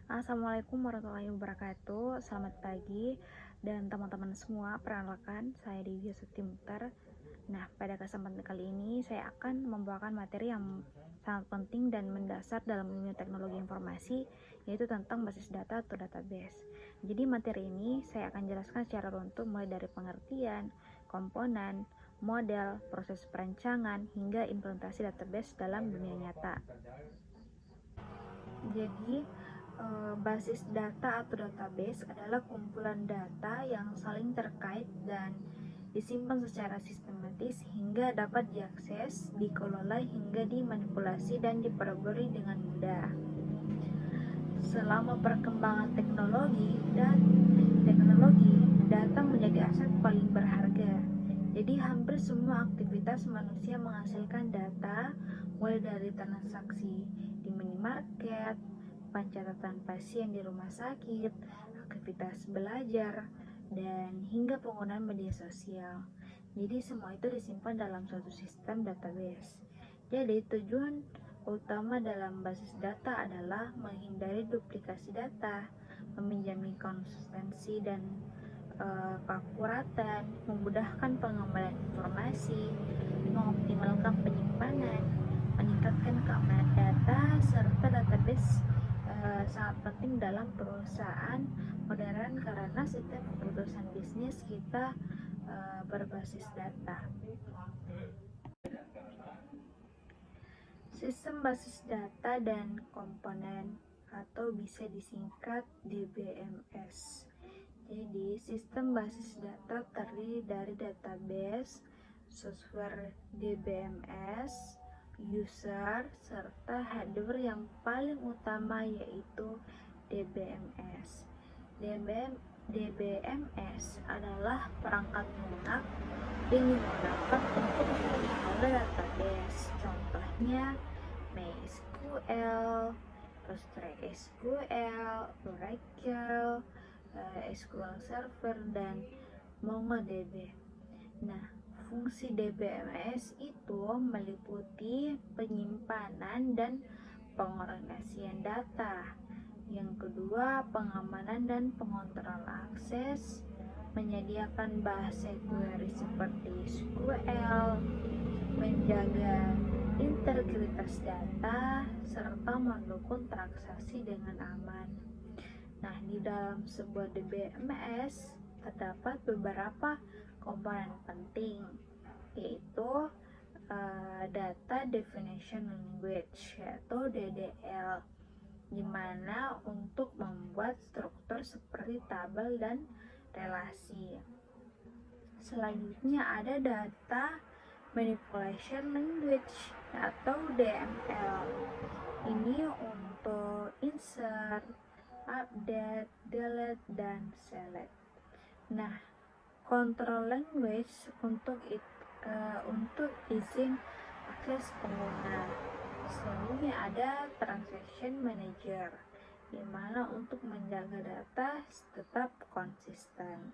Assalamualaikum warahmatullahi wabarakatuh. Selamat pagi dan teman-teman semua. Perkenalkan, saya Dewi Suti Mukhtar. Nah, pada kesempatan kali ini saya akan membawakan materi yang sangat penting dan mendasar dalam ilmu teknologi informasi, yaitu tentang basis data atau database. Jadi materi ini saya akan jelaskan secara runtuh mulai dari pengertian, komponen, model, proses perancangan, hingga implementasi database dalam dunia nyata. Jadi, basis data atau database adalah kumpulan data yang saling terkait dan disimpan secara sistematis hingga dapat diakses, dikelola hingga dimanipulasi dan diperbarui dengan mudah. Selama perkembangan teknologi, data menjadi aset paling berharga. Jadi hampir semua aktivitas manusia menghasilkan data, mulai dari transaksi di minimarket, pencatatan pasien di rumah sakit, aktivitas belajar, dan hingga penggunaan media sosial. Jadi semua itu disimpan dalam suatu sistem database. Jadi tujuan utama dalam basis data adalah menghindari duplikasi data, menjamin konsistensi dan keakuratan, memudahkan pengembangan informasi, mengoptimalkan penyimpanan, meningkatkan keamanan data, serta database sangat penting dalam perusahaan modern karena setiap keputusan bisnis kita berbasis data. Sistem basis data dan komponen atau bisa disingkat DBMS. Jadi, sistem basis data terdiri dari database, software DBMS, user, serta header yang paling utama yaitu DBMS. DBMS adalah perangkat lunak yang digunakan untuk mengelola database. Contohnya MySQL, PostgreSQL, Oracle, SQL Server, dan MongoDB. Nah, fungsi DBMS itu meliputi penyimpanan dan pengorganisasian data. Yang kedua, pengamanan dan pengontrol akses, menyediakan bahasa query seperti SQL, menjaga integritas data, serta mendukung transaksi dengan aman. Nah, di dalam sebuah DBMS terdapat beberapa komponen penting, yaitu Data Definition Language atau DDL, di mana untuk membuat struktur seperti tabel dan relasi. Selanjutnya ada Data Manipulation Language atau DML. Ini untuk insert, update, delete, dan select. Nah, control language untuk izin akses pengguna. Selanjutnya ada transaction manager, di mana untuk menjaga data tetap konsisten.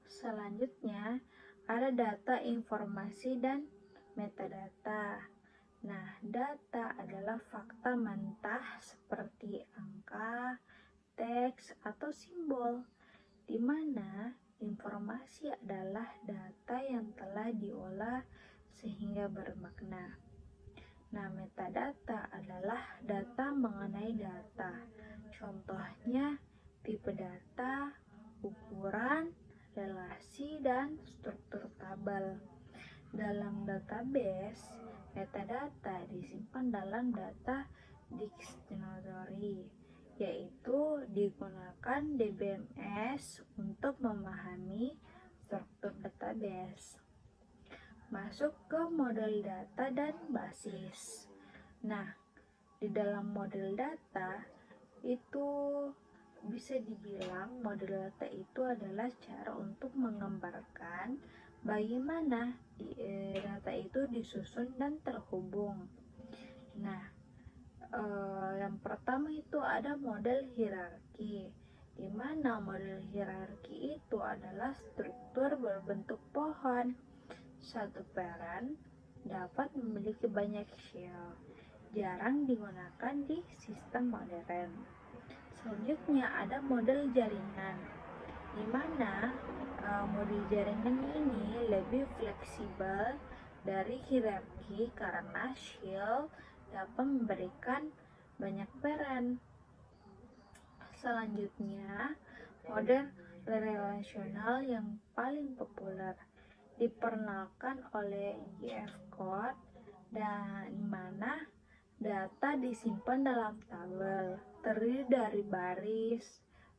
Selanjutnya ada data informasi dan metadata. Nah, data adalah fakta mentah seperti angka, teks, atau simbol, di mana informasi adalah data yang telah diolah sehingga bermakna. Nah, metadata adalah data mengenai data. Contohnya tipe data, ukuran, relasi, dan struktur tabel. Dalam database, metadata disimpan dalam data dictionary, yaitu digunakan DBMS untuk memahami struktur database. Masuk ke model data dan basis. Nah, di dalam model data itu bisa dibilang model data itu adalah cara untuk menggambarkan bagaimana data itu disusun dan terhubung. Nah, yang pertama itu ada model hierarki, di mana model hierarki itu adalah struktur berbentuk pohon. Satu parent dapat memiliki banyak shell, jarang digunakan di sistem modern. Selanjutnya ada model jaringan, di mana model jaringan ini lebih fleksibel dari hierarki karena shell dapat memberikan banyak peran. Selanjutnya, model relasional yang paling populer diperkenalkan oleh J.F. Code, dan di mana data disimpan dalam tabel terdiri dari baris,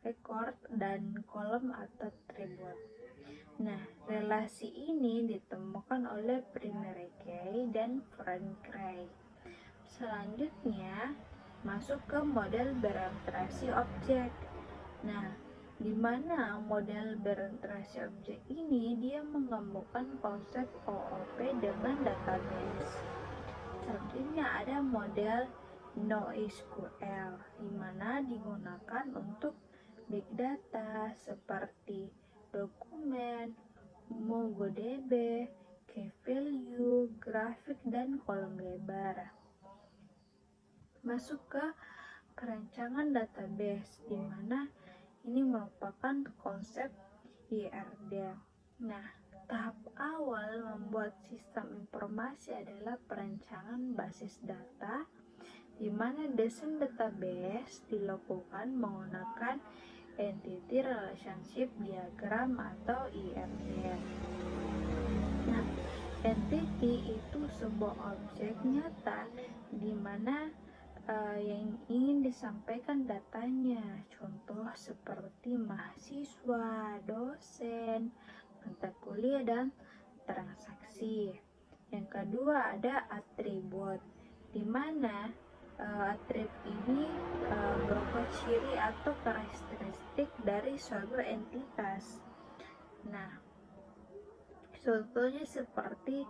record, dan kolom atau atribut. Nah, relasi ini ditemukan oleh primary key dan foreign key. Selanjutnya, masuk ke model berinteraksi objek. Nah, di mana model berinteraksi objek ini dia menggabungkan konsep OOP dengan database. Selanjutnya ada model NoSQL, di mana digunakan untuk big data seperti dokumen, MongoDB, key value, grafik, dan kolom lebar. Masuk ke perancangan database, di mana ini merupakan konsep IRD. Nah, tahap awal membuat sistem informasi adalah perancangan basis data, di mana desain database dilakukan menggunakan Entity Relationship Diagram atau IRD. Nah, entity itu sebuah objek nyata di mana yang ingin disampaikan datanya, contoh seperti mahasiswa, dosen, mata kuliah, dan transaksi. Yang kedua ada atribut, di mana atribut ini berupa ciri atau karakteristik dari suatu entitas. Nah, contohnya seperti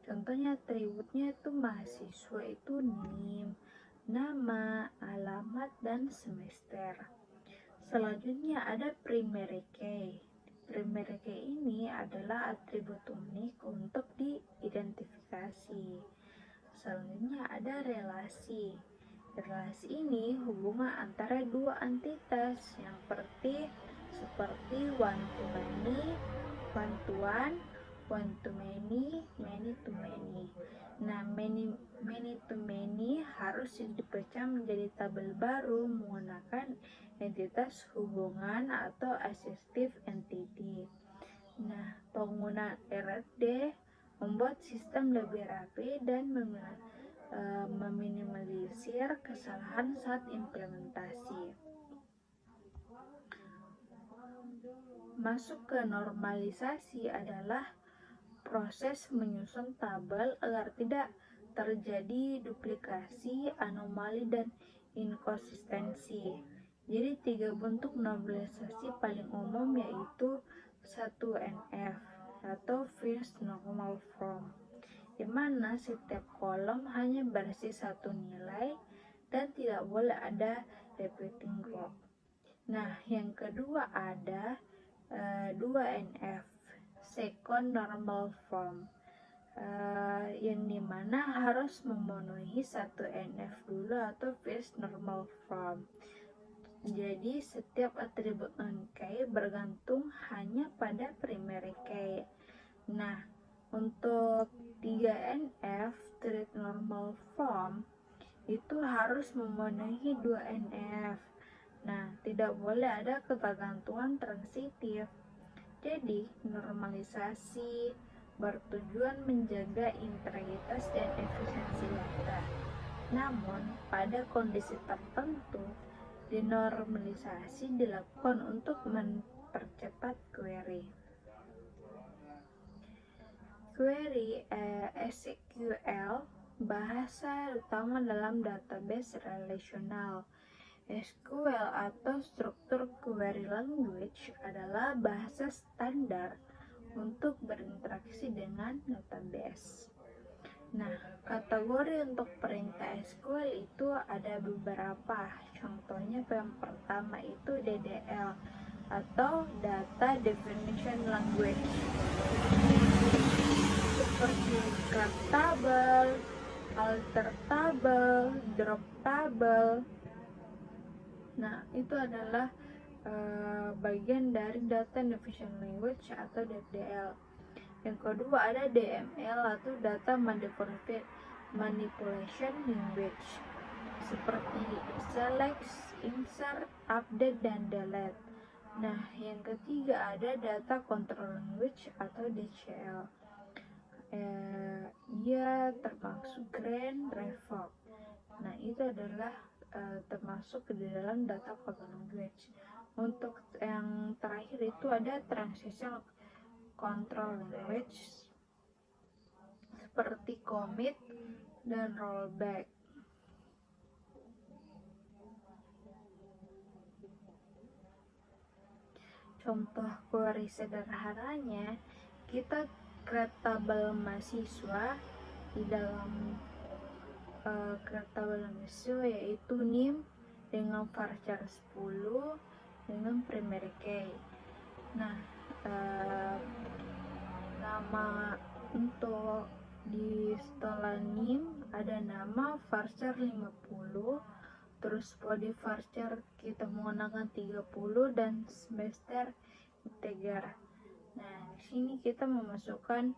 contohnya atributnya itu mahasiswa itu NIM, nama, alamat, dan semester. Selanjutnya ada primary key. Primary key ini adalah atribut unik untuk diidentifikasi. Selanjutnya ada relasi. Relasi ini hubungan antara dua entitas yang seperti one to many, one to one, one to many, many to many. Nah, many to many harus dipecah menjadi tabel baru menggunakan entitas hubungan atau associative entity. Nah, penggunaan RD membuat sistem lebih rapi dan meminimalisir kesalahan saat implementasi. Masuk ke normalisasi adalah proses menyusun tabel agar tidak terjadi duplikasi, anomali, dan inkonsistensi. Jadi 3 bentuk normalisasi paling umum yaitu 1NF atau First Normal Form, di mana setiap kolom hanya berisi satu nilai dan tidak boleh ada repeating row. Nah, yang kedua ada 2NF, Second Normal Form, yang dimana harus memenuhi 1NF dulu atau First Normal Form. Jadi setiap atribut non-key bergantung hanya pada primary key. Nah, untuk 3NF, Third Normal Form, itu harus memenuhi 2NF. Nah, tidak boleh ada ketergantungan transitif. Jadi, normalisasi bertujuan menjaga integritas dan efisiensi data. Namun, pada kondisi tertentu, denormalisasi dilakukan untuk mempercepat query. Query SQL bahasa utama dalam database relasional. SQL atau Structured Query Language adalah bahasa standar untuk berinteraksi dengan database. Nah, kategori untuk perintah SQL itu ada beberapa. Contohnya yang pertama itu DDL atau Data Definition Language. seperti grab table, alter table, drop table. Nah, itu adalah bagian dari Data Diffusion Language atau DDL. Yang kedua ada DML atau Data Manipulation Language, seperti select, insert, update, dan delete. Nah, yang ketiga ada Data Control Language atau DCL. Ia termasuk grant, revoke. Nah, itu adalah termasuk di dalam Data Control Language. Untuk yang terakhir itu ada Transition Control Language, seperti commit dan rollback. Contoh query sederhananya, kita create tabel mahasiswa. Di dalam create tabel mahasiswa yaitu NIM dengan varchar 10 dengan primary key. Nah, nama untuk di setelah NIM ada nama varchar 50, terus body varchar kita menggunakan 30 dan semester integer. Nah, di sini kita memasukkan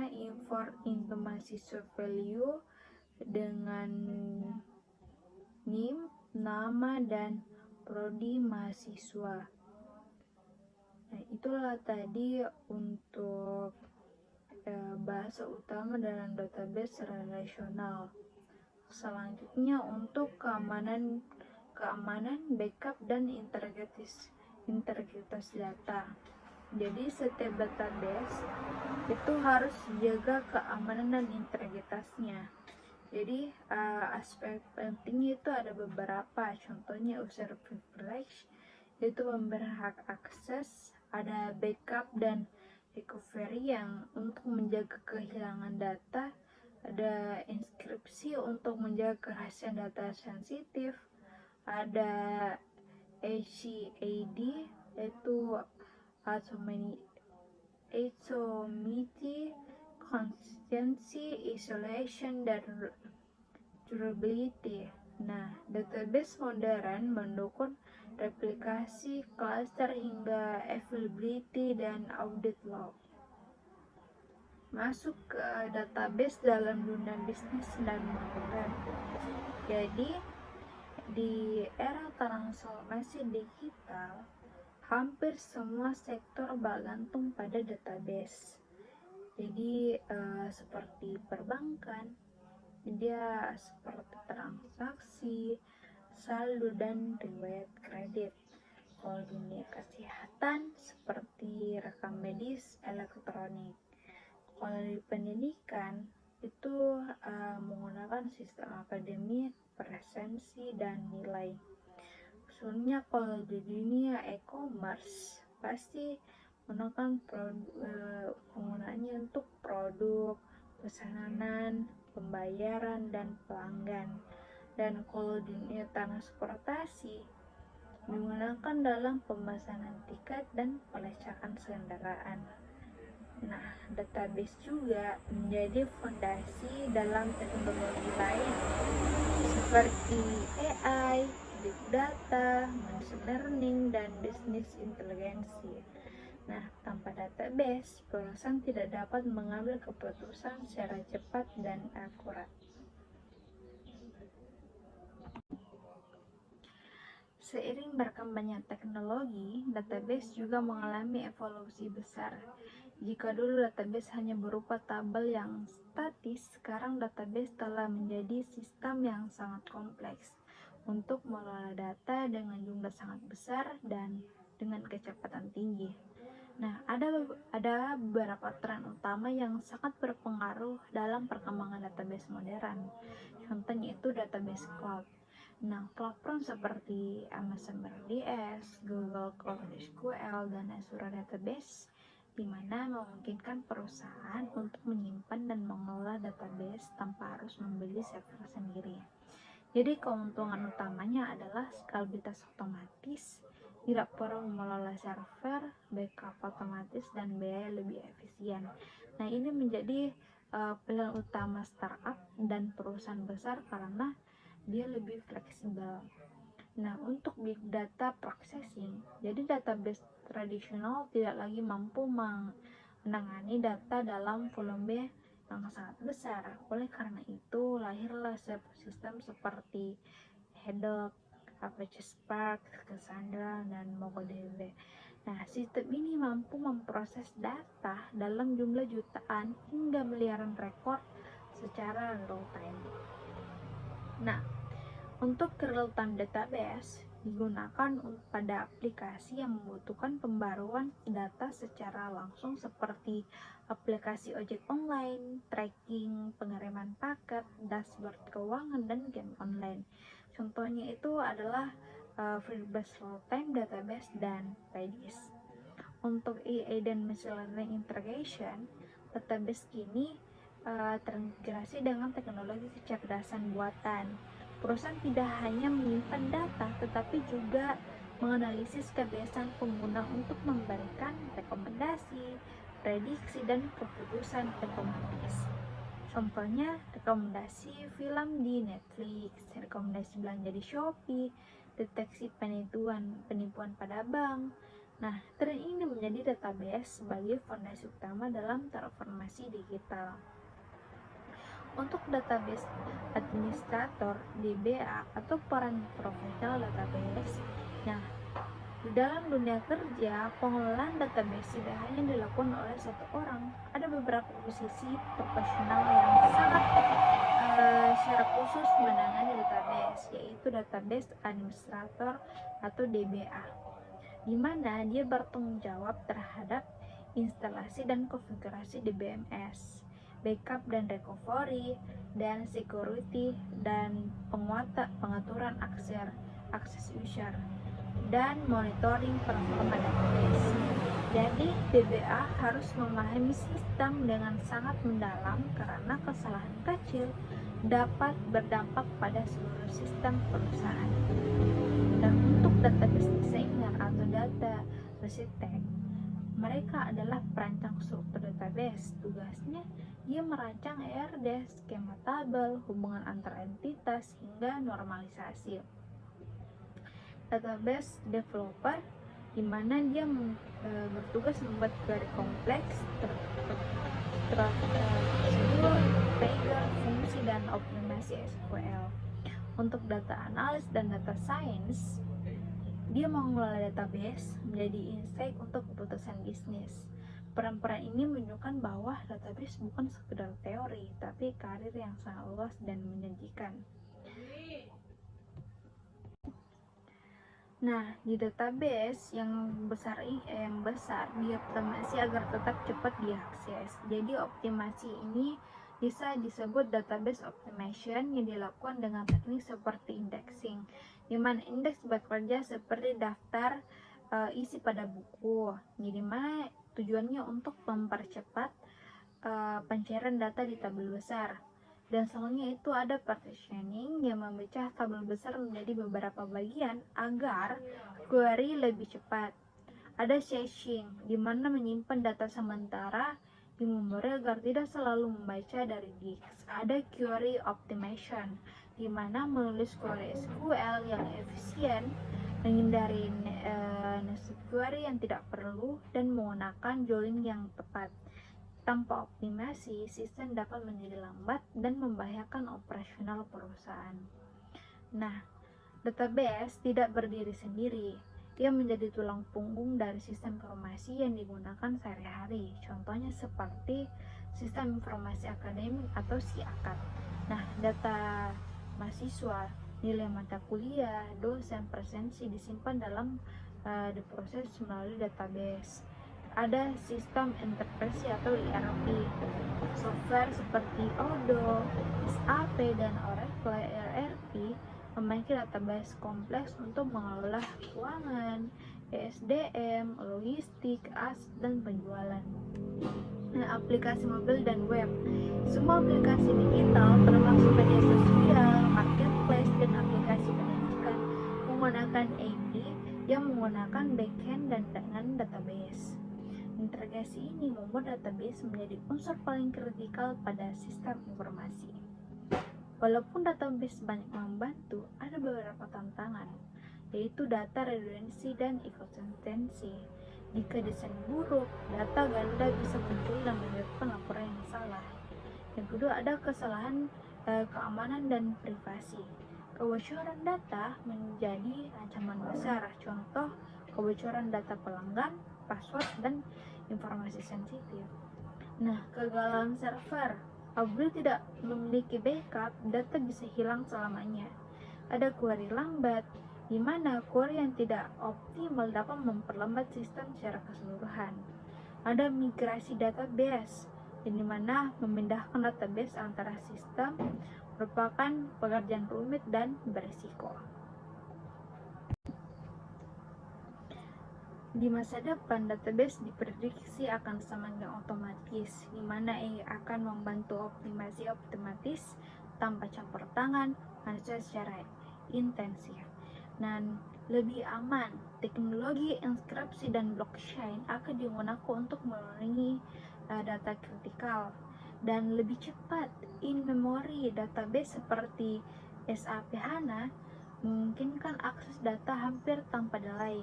import into mahasiswa value dengan NIM, nama, dan prodi mahasiswa. Nah, itulah tadi untuk bahasa utama dalam database relasional. Selanjutnya untuk keamanan, backup, dan integritas data. Jadi setiap database itu harus dijaga keamanan dan integritasnya. Jadi aspek pentingnya itu ada beberapa, contohnya user privilege, yaitu memberi hak akses, ada backup dan recovery yang untuk menjaga kehilangan data, ada inskripsi untuk menjaga kerahasiaan data sensitif, ada HCAD yaitu Atomicity, Consistency, Isolation, dan Durability. Nah, database modern mendukung replikasi, cluster, hingga availability dan audit log. Masuk ke database dalam dunia bisnis dan modern. Jadi, di era transformasi digital, hampir semua sektor bergantung pada database. Jadi seperti perbankan, dia seperti transaksi, saldo, dan riwayat kredit. Kalau dunia kesehatan seperti rekam medis elektronik. Kalau di pendidikan itu menggunakan sistem akademik, presensi, dan nilai. Soalnya kalau di dunia e-commerce pasti menggunakan penggunaannya untuk produk, pesanan, pembayaran, dan pelanggan. Dan kalau di dunia transportasi digunakan dalam pemesanan tiket dan pelacakan kendaraan. Nah, database juga menjadi fondasi dalam teknologi lain seperti AI, big data, machine learning, dan bisnis inteligensi. Nah, tanpa database, perusahaan tidak dapat mengambil keputusan secara cepat dan akurat. Seiring berkembangnya teknologi, database juga mengalami evolusi besar. Jika dulu database hanya berupa tabel yang statis, sekarang database telah menjadi sistem yang sangat kompleks untuk mengelola data dengan jumlah sangat besar dan dengan kecepatan tinggi. Nah, ada beberapa tren utama yang sangat berpengaruh dalam perkembangan database modern. Contohnya itu database cloud. Nah, platform seperti Amazon RDS, Google Cloud SQL, dan Azure Database di mana memungkinkan perusahaan untuk menyimpan dan mengelola database tanpa harus membeli server sendiri. Jadi keuntungan utamanya adalah skalabilitas otomatis, tidak perlu mengelola server, backup otomatis, dan biaya lebih efisien. Nah, ini menjadi pilihan utama startup dan perusahaan besar karena dia lebih fleksibel. Nah, untuk big data processing, jadi database tradisional tidak lagi mampu menangani data dalam volume yang sangat besar. Oleh karena itu, lahirlah sistem seperti Hadoop, Apache Spark, Cassandra, dan MongoDB. Nah, sistem ini mampu memproses data dalam jumlah jutaan hingga miliaran rekor secara real time. Nah, untuk real-time database digunakan pada aplikasi yang membutuhkan pembaruan data secara langsung seperti aplikasi ojek online, tracking, pengiriman paket, dashboard keuangan, dan game online. Contohnya itu adalah Firebase Real-Time Database dan Redis. Untuk AI dan Machine Learning Integration, database kini terintegrasi dengan teknologi kecerdasan buatan. Perusahaan tidak hanya menyimpan data, tetapi juga menganalisis kebiasaan pengguna untuk memberikan rekomendasi, prediksi, dan keputusan otomatis. Contohnya, rekomendasi film di Netflix, rekomendasi belanja di Shopee, deteksi penipuan pada bank. Nah, tren ini menjadi database sebagai fondasi utama dalam transformasi digital. Untuk database administrator DBA atau peran profesional database. Nah, di dalam dunia kerja, pengelolaan database tidak hanya dilakukan oleh satu orang. Ada beberapa posisi profesional yang sangat secara khusus menangani database, yaitu database administrator atau DBA, di mana dia bertanggung jawab terhadap instalasi dan konfigurasi DBMS, backup dan recovery, dan security, dan pengaturan akses user, dan monitoring performa database. Jadi DBA harus memahami sistem dengan sangat mendalam karena kesalahan kecil dapat berdampak pada seluruh sistem perusahaan. Dan untuk database designer atau data architect, mereka adalah perancang struktur database. Tugasnya dia merancang ERD, skema tabel, hubungan antar entitas, hingga normalisasi. Database developer, di mana dia bertugas membuat query kompleks, prosedur, trigger, fungsi, dan optimasi SQL. Untuk data analis dan data science, dia mengelola database menjadi insight untuk keputusan bisnis. Peran-peran ini menunjukkan bahwa database bukan sekedar teori, tapi karir yang sangat luas dan menjanjikan. Nah, di database yang besar dioptimasi agar tetap cepat diakses. Jadi optimasi ini bisa disebut database optimization yang dilakukan dengan teknik seperti indexing, di mana indeks bekerja seperti daftar isi pada buku. Jadi mana tujuannya untuk mempercepat pencairan data di tabel besar. Dan selanjutnya itu ada partitioning yang memecah tabel besar menjadi beberapa bagian agar query lebih cepat. Ada caching, di mana menyimpan data sementara di memori agar tidak selalu membaca dari disk. Ada query optimization, di mana menulis query SQL yang efisien, menghindari nested query yang tidak perlu, dan menggunakan join yang tepat. Tanpa optimasi, sistem dapat menjadi lambat dan membahayakan operasional perusahaan. Nah, database tidak berdiri sendiri. Ia menjadi tulang punggung dari sistem informasi yang digunakan sehari-hari. Contohnya seperti sistem informasi akademik atau SIAKAD. Nah, data mahasiswa, nilai mata kuliah, dosen, presensi disimpan dalam diproses melalui database. Ada sistem enterprise atau ERP, software seperti Odoo, SAP, dan Oracle ERP memiliki database kompleks untuk mengelola keuangan, ESDM, logistik, aset, dan penjualan. Nah, aplikasi mobil dan web, semua aplikasi digital termasuk media sosial, marketplace, dan aplikasi pendidikan menggunakan API yang menggunakan backend dan dengan database. Integrasi ini membuat database menjadi unsur paling kritikal pada sistem informasi. Walaupun database banyak membantu, ada beberapa tantangan, yaitu data redundansi dan inkonsistensi. Jika desain buruk, data ganda bisa muncul dan menyebabkan laporan yang salah. Yang kedua, ada kesalahan keamanan dan privasi. Kebocoran data menjadi ancaman besar. Contoh, kebocoran data pelanggan, password, dan informasi sensitif. Nah, kegagalan server. Apabila tidak memiliki backup, data bisa hilang selamanya. Ada query lambat, di mana query yang tidak optimal dapat memperlambat sistem secara keseluruhan. Ada migrasi database, di mana memindahkan database antara sistem merupakan pekerjaan rumit dan berisiko. Di masa depan, database diprediksi akan semakin otomatis, di mana AI akan membantu optimasi otomatis tanpa campur tangan manusia secara intensif. Dan lebih aman, teknologi enkripsi dan blockchain akan digunakan untuk melindungi data kritikal. Dan lebih cepat, in-memory database seperti SAP HANA memungkinkan akses data hampir tanpa delay.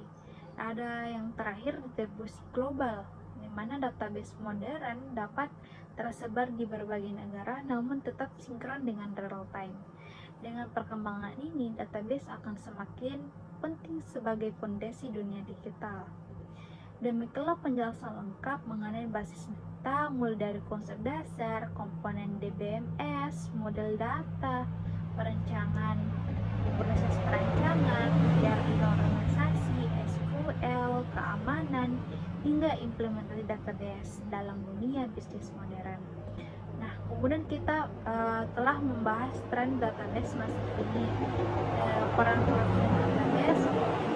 Ada yang terakhir, distribusi global, di mana database modern dapat tersebar di berbagai negara namun tetap sinkron dengan real time. Dengan perkembangan ini, database akan semakin penting sebagai fondasi dunia digital. Demikianlah penjelasan lengkap mengenai basis data, mulai dari konsep dasar, komponen DBMS, model data, perencanaan, proses perancangan, jaringan organisasi, SQL, keamanan, hingga implementasi database dalam dunia bisnis modern. Nah, kemudian kita telah membahas tren database masa kini, peran database,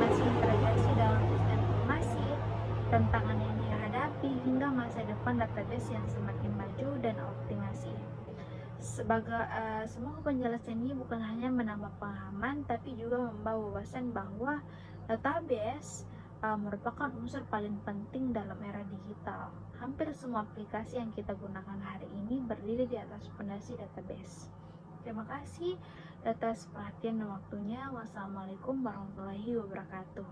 masih integrasi dalam sistem informasi, tantangan yang dihadapi, hingga masa depan database yang semakin maju dan optimasi. Semoga penjelasan ini bukan hanya menambah pemahaman, tapi juga membawa wawasan bahwa database merupakan unsur paling penting dalam era digital. Hampir semua aplikasi yang kita gunakan hari ini berdiri di atas fondasi database. Terima kasih atas perhatian dan waktunya. Wassalamualaikum warahmatullahi wabarakatuh.